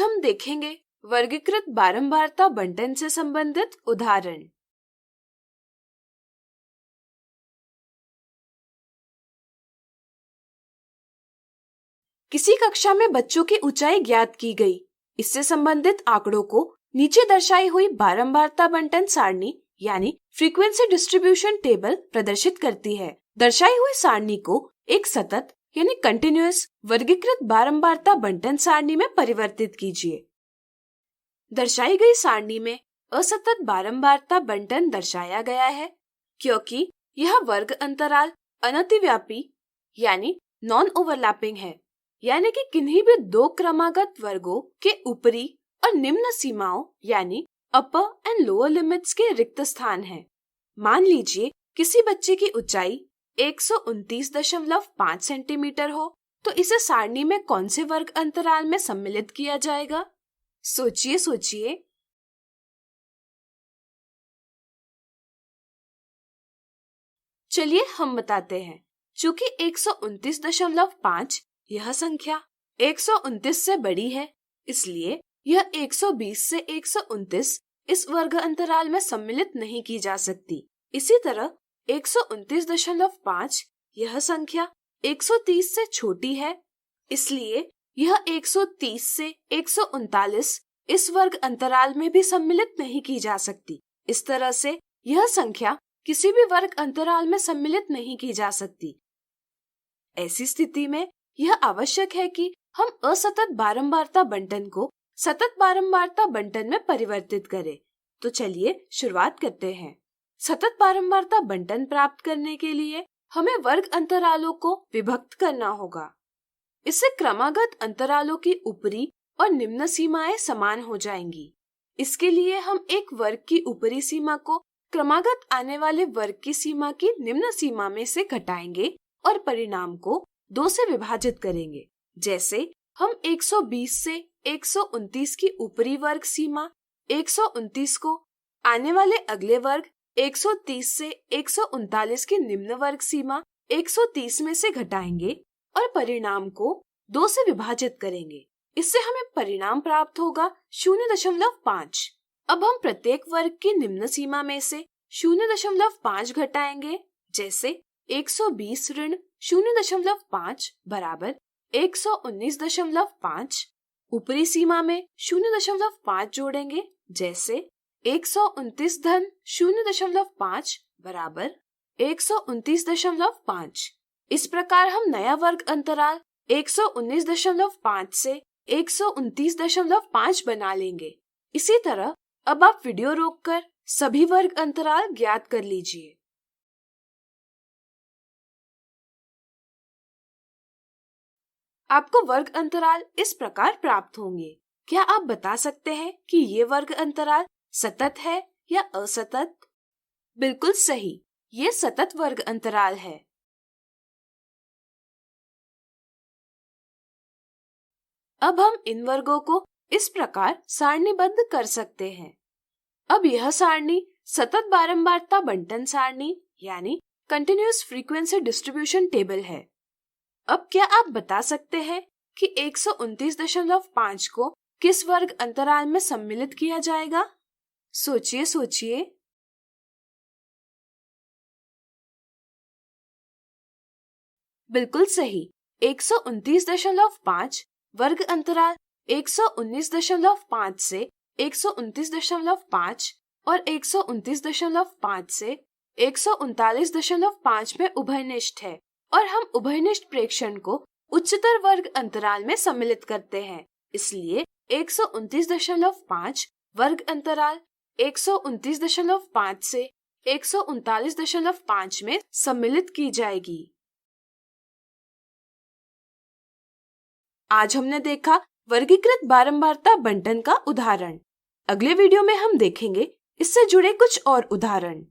हम देखेंगे वर्गीकृत बारंबारता बंटन से संबंधित उदाहरण। किसी कक्षा में बच्चों की ऊंचाई ज्ञात की गई। इससे संबंधित आंकड़ों को नीचे दर्शाई हुई बारंबारता बंटन सारणी यानी फ्रीक्वेंसी डिस्ट्रीब्यूशन टेबल प्रदर्शित करती है। दर्शाई हुई सारणी को एक सतत यानी कंटिन्यूअस वर्गीकृत बारंबारता बंटन सारणी में परिवर्तित कीजिए। दर्शाई गई सारणी में असतत बारंबारता बंटन दर्शाया गया है क्योंकि यह वर्ग अंतराल अनतिव्यापी यानी नॉन ओवरलैपिंग है, यानी कि किन्हीं भी दो क्रमागत वर्गों के ऊपरी और निम्न सीमाओं यानी अपर एंड लोअर लिमिट्स के रिक्त स्थान है। मान लीजिए किसी बच्चे की ऊंचाई 129.5 सेंटीमीटर हो, तो इसे सारणी में कौन से वर्ग अंतराल में सम्मिलित किया जाएगा? सोचिए। चलिए हम बताते हैं। चूंकि 129.5 यह संख्या 129 से बड़ी है, इसलिए यह 120 से 129 इस वर्ग अंतराल में सम्मिलित नहीं की जा सकती। इसी तरह 129.5 यह संख्या 130 से छोटी है, इसलिए यह 130 से 139 इस वर्ग अंतराल में भी सम्मिलित नहीं की जा सकती। इस तरह से यह संख्या किसी भी वर्ग अंतराल में सम्मिलित नहीं की जा सकती। ऐसी स्थिति में यह आवश्यक है कि हम असतत बारंबारता बंटन को सतत बारंबारता बंटन में परिवर्तित करें। तो चलिए शुरुआत करते हैं। सतत बारंबारता बंटन प्राप्त करने के लिए हमें वर्ग अंतरालों को विभक्त करना होगा। इससे क्रमागत अंतरालों की ऊपरी और निम्न सीमाएं समान हो जाएंगी। इसके लिए हम एक वर्ग की ऊपरी सीमा को क्रमागत आने वाले वर्ग की सीमा की निम्न सीमा में से घटाएंगे और परिणाम को 2 से विभाजित करेंगे। जैसे हम 120 से 129 की ऊपरी वर्ग सीमा 129 को आने वाले अगले वर्ग 130 से 139 की निम्न वर्ग सीमा 130 में से घटाएंगे और परिणाम को 2 से विभाजित करेंगे। इससे हमें परिणाम प्राप्त होगा 0.5। अब हम प्रत्येक वर्ग की निम्न सीमा में से 0.5 घटाएंगे। जैसे 120 ऋण 0.5 बराबर 119.5। ऊपरी सीमा में 0.5 जोड़ेंगे। जैसे 129 धन 0.5 बराबर 129.5। इस प्रकार हम नया वर्ग अंतराल 119.5 से 129.5 बना लेंगे। इसी तरह अब आप वीडियो रोककर सभी वर्ग अंतराल ज्ञात कर लीजिए। आपको वर्ग अंतराल इस प्रकार प्राप्त होंगे। क्या आप बता सकते हैं कि ये वर्ग अंतराल सतत है या असतत? बिल्कुल सही, ये सतत वर्ग अंतराल है। अब हम इन वर्गों को इस प्रकार सारणीबद्ध कर सकते हैं। अब यह सारणी सतत बारंबारता बंटन सारणी यानी कंटिन्यूअस फ्रीक्वेंसी डिस्ट्रीब्यूशन टेबल है। अब क्या आप बता सकते हैं कि 129.5 को किस वर्ग अंतराल में सम्मिलित किया जाएगा? सोचिए। बिल्कुल सही, 129.5 वर्ग अंतराल 119.5 से 129.5 और 129.5 से 139.5 में उभयनिष्ठ है और हम उभयनिष्ठ प्रेक्षण को उच्चतर वर्ग अंतराल में सम्मिलित करते हैं। इसलिए 129.5 वर्ग अंतराल 129.5 से 139.5 में सम्मिलित की जाएगी। आज हमने देखा वर्गीकृत बारंबारता बंटन का उदाहरण। अगले वीडियो में हम देखेंगे इससे जुड़े कुछ और उदाहरण।